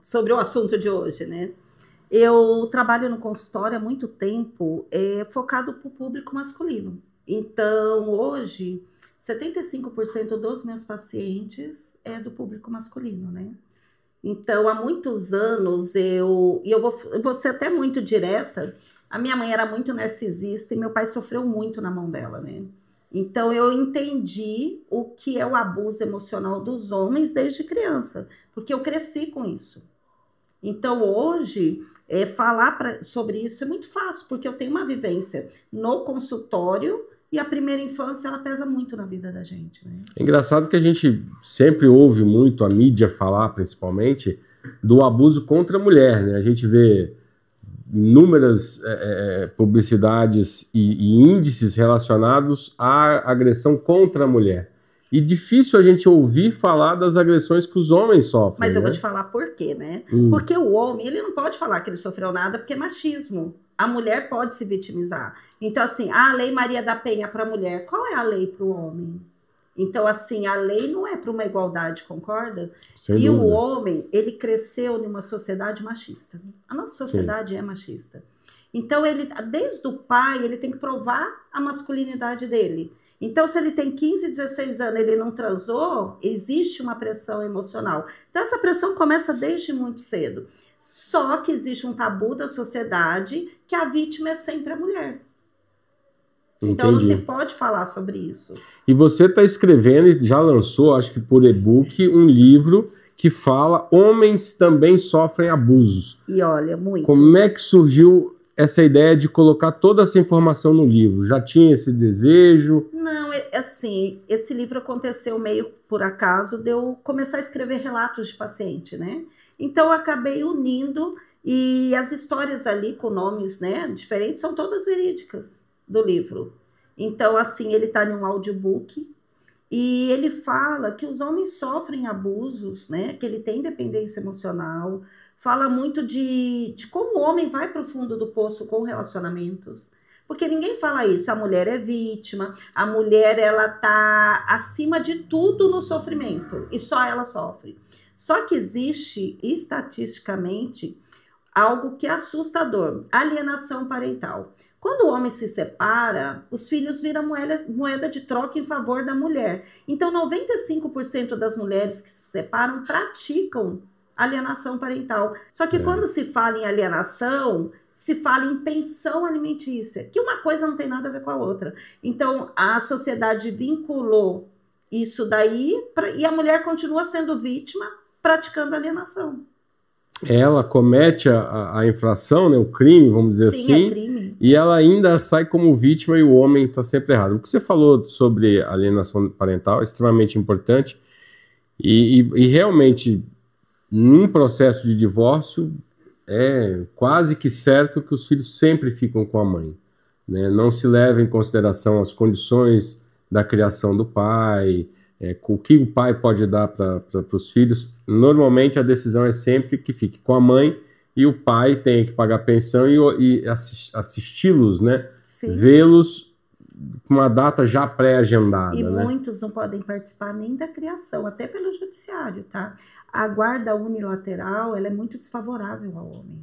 sobre o assunto de hoje, né? Eu trabalho no consultório há muito tempo, focado para o público masculino. Então, hoje, 75% dos meus pacientes é do público masculino, né? Então, há muitos anos, eu vou ser até muito direta, a minha mãe era muito narcisista e meu pai sofreu muito na mão dela, né? Então, eu entendi o que é o abuso emocional dos homens desde criança, porque eu cresci com isso. Então, hoje, sobre isso é muito fácil, porque eu tenho uma vivência no consultório e a primeira infância, ela pesa muito na vida da gente, né? É engraçado que a gente sempre ouve muito a mídia falar, principalmente, do abuso contra a mulher, né? A gente vê inúmeras publicidades e índices relacionados à agressão contra a mulher. E difícil a gente ouvir falar das agressões que os homens sofrem. Mas eu né? vou te falar por quê, né? Porque o homem, ele não pode falar que ele sofreu nada, porque é machismo. A mulher pode se vitimizar. Então, assim, a Lei Maria da Penha para a mulher, qual é a lei para o homem? Então, assim, a lei não é para uma igualdade, concorda? Sem e dúvida. O homem, ele cresceu numa sociedade machista. A nossa sociedade é machista. Então, ele, desde o pai, ele tem que provar a masculinidade dele. Então, se ele tem 15, 16 anos, ele não transou, existe uma pressão emocional. Então, essa pressão começa desde muito cedo. Só que existe um tabu da sociedade que a vítima é sempre a mulher. Então, não se pode falar sobre isso. E você está escrevendo e já lançou, acho que por e-book, um livro que fala Homens Também Sofrem Abusos. E olha, muito. Como é que surgiu essa ideia de colocar toda essa informação no livro? Já tinha esse desejo? Não, assim, esse livro aconteceu meio por acaso de eu começar a escrever relatos de paciente, né? Então, eu acabei unindo e as histórias ali com nomes, né, diferentes são todas verídicas do livro. Então, assim, ele está em um audiobook e ele fala que os homens sofrem abusos, né, que ele tem dependência emocional, fala muito de como o homem vai para o fundo do poço com relacionamentos. Porque ninguém fala isso, a mulher é vítima, a mulher ela tá acima de tudo no sofrimento e só ela sofre. Só que existe, estatisticamente, algo que é assustador, alienação parental. Quando o homem se separa, os filhos viram moeda de troca em favor da mulher. Então, 95% das mulheres que se separam praticam alienação parental. Só que quando se fala em alienação, se fala em pensão alimentícia, que uma coisa não tem nada a ver com a outra. Então, a sociedade vinculou isso daí e a mulher continua sendo vítima praticando alienação. Ela comete a infração, né, o crime, vamos dizer assim. Sim, é crime. E ela ainda sai como vítima e o homem está sempre errado. O que você falou sobre alienação parental é extremamente importante e realmente, num processo de divórcio, é quase que certo que os filhos sempre ficam com a mãe, né? Não se leva em consideração as condições da criação do pai, o que o pai pode dar para os filhos. Normalmente a decisão é sempre que fique com a mãe e o pai tem que pagar pensão e assisti-los, né? Vê-los com uma data já pré-agendada. E né? muitos não podem participar nem da criação, até pelo judiciário, tá? A guarda unilateral, ela é muito desfavorável ao homem.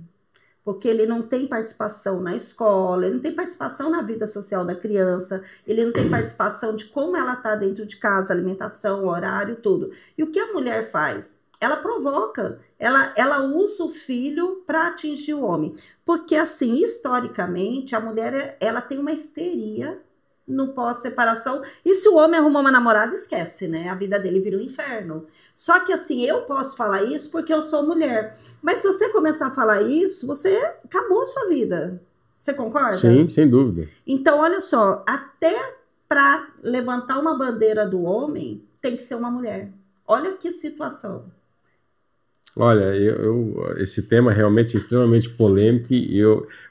Porque ele não tem participação na escola, ele não tem participação na vida social da criança, ele não tem participação de como ela está dentro de casa, alimentação, horário, tudo. E o que a mulher faz? Ela provoca, ela usa o filho para atingir o homem. Porque, assim, historicamente, a mulher ela tem uma histeria no pós-separação. E se o homem arrumou uma namorada, esquece, né? A vida dele vira um inferno. Só que, assim, eu posso falar isso porque eu sou mulher. Mas se você começar a falar isso, você acabou a sua vida. Você concorda? Sim, sem dúvida. Então, olha só, até para levantar uma bandeira do homem, tem que ser uma mulher. Olha que situação. Olha, esse tema é realmente extremamente polêmico e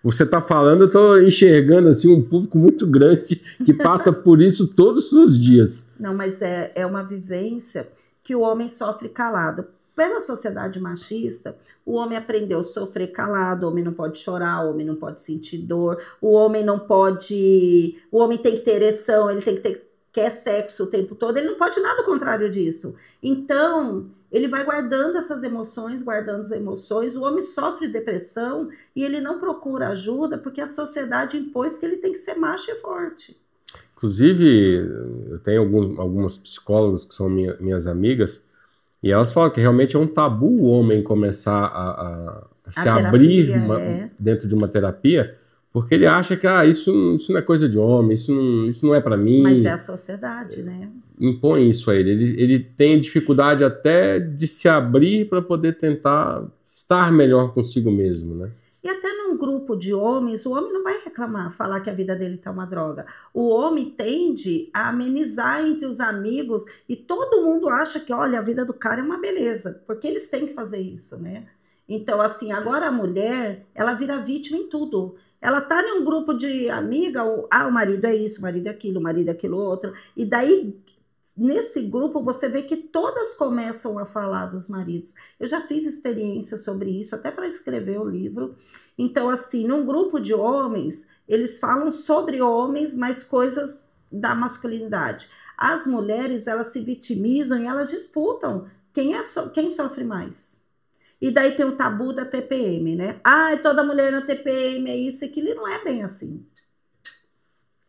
você está falando, eu estou enxergando assim, um público muito grande que passa por isso todos os dias. Não, mas é uma vivência que o homem sofre calado. Pela sociedade machista, o homem aprendeu a sofrer calado, o homem não pode chorar, o homem não pode sentir dor, o homem não pode... O homem tem que ter ereção, ele tem que ter quer sexo o tempo todo, ele não pode nada contrário disso. Então, ele vai guardando essas emoções, guardando as emoções, o homem sofre depressão e ele não procura ajuda porque a sociedade impôs que ele tem que ser macho e forte. Inclusive, eu tenho algumas psicólogas que são minhas amigas, e elas falam que realmente é um tabu o homem começar a se abrir dentro de uma terapia, porque ele acha que isso não é coisa de homem, isso não é para mim. Mas é a sociedade, né? Impõe isso a ele. Ele tem dificuldade até de se abrir para poder tentar estar melhor consigo mesmo, né? E até num grupo de homens, o homem não vai reclamar, falar que a vida dele tá uma droga. O homem tende a amenizar entre os amigos e todo mundo acha que, olha, a vida do cara é uma beleza, porque eles têm que fazer isso, né? Então, assim, agora a mulher, ela vira vítima em tudo. Ela tá em um grupo de amiga, o marido é isso, o marido é aquilo, o marido é aquilo outro. E daí, nesse grupo, você vê que todas começam a falar dos maridos. Eu já fiz experiência sobre isso, até para escrever o livro. Então, assim, num grupo de homens, eles falam sobre homens, mas coisas da masculinidade. As mulheres, elas se vitimizam e elas disputam quem sofre mais. E daí tem o tabu da TPM, né? Toda mulher na TPM é isso e aquilo, e não é bem assim.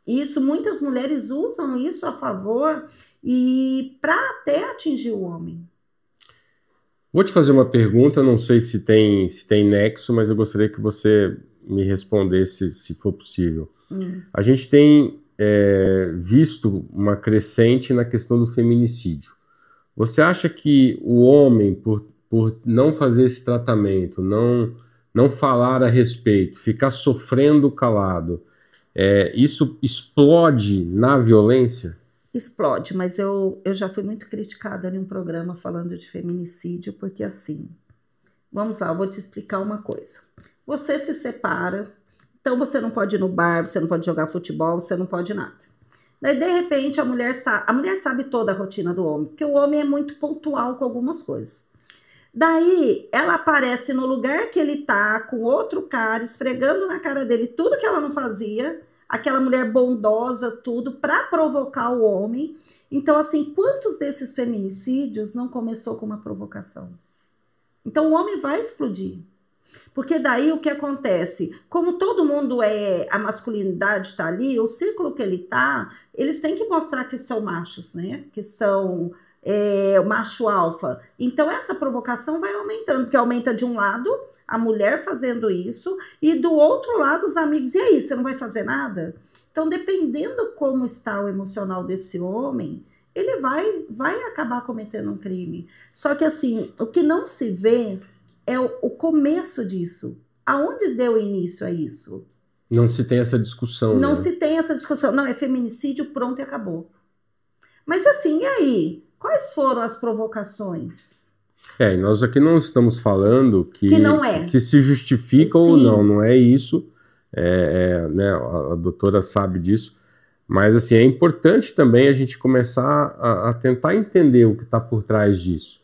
Isso, muitas mulheres usam isso a favor e para até atingir o homem. Vou te fazer uma pergunta, não sei se tem nexo, mas eu gostaria que você me respondesse, se for possível. A gente tem visto uma crescente na questão do feminicídio. Você acha que o homem, por não fazer esse tratamento, não falar a respeito, ficar sofrendo calado, isso explode na violência? Explode, mas eu já fui muito criticada em um programa falando de feminicídio, porque assim, vamos lá, eu vou te explicar uma coisa. Você se separa, então você não pode ir no bar, você não pode jogar futebol, você não pode nada. Daí, de repente, a mulher sabe toda a rotina do homem, porque o homem é muito pontual com algumas coisas. Daí, ela aparece no lugar que ele tá, com outro cara, esfregando na cara dele tudo que ela não fazia, aquela mulher bondosa, tudo, para provocar o homem. Então, assim, quantos desses feminicídios não começou com uma provocação? Então, o homem vai explodir. Porque daí o que acontece? Como todo mundo a masculinidade está ali, o círculo que ele tá, eles têm que mostrar que são machos, né? Que são o macho alfa. Então, essa provocação vai aumentando, porque aumenta de um lado a mulher fazendo isso, e do outro lado os amigos, e aí, você não vai fazer nada? Então, dependendo como está o emocional desse homem, ele vai acabar cometendo um crime. Só que assim, o que não se vê é o começo disso. Aonde deu início a isso? Não se tem essa discussão. Não, né? se tem essa discussão. Não, é feminicídio, pronto e acabou. Mas assim, e aí? Quais foram as provocações? E nós aqui não estamos falando que não é. Que se justifica ou não é isso. Né, a doutora sabe disso. Mas assim, é importante também a gente começar a tentar entender o que está por trás disso.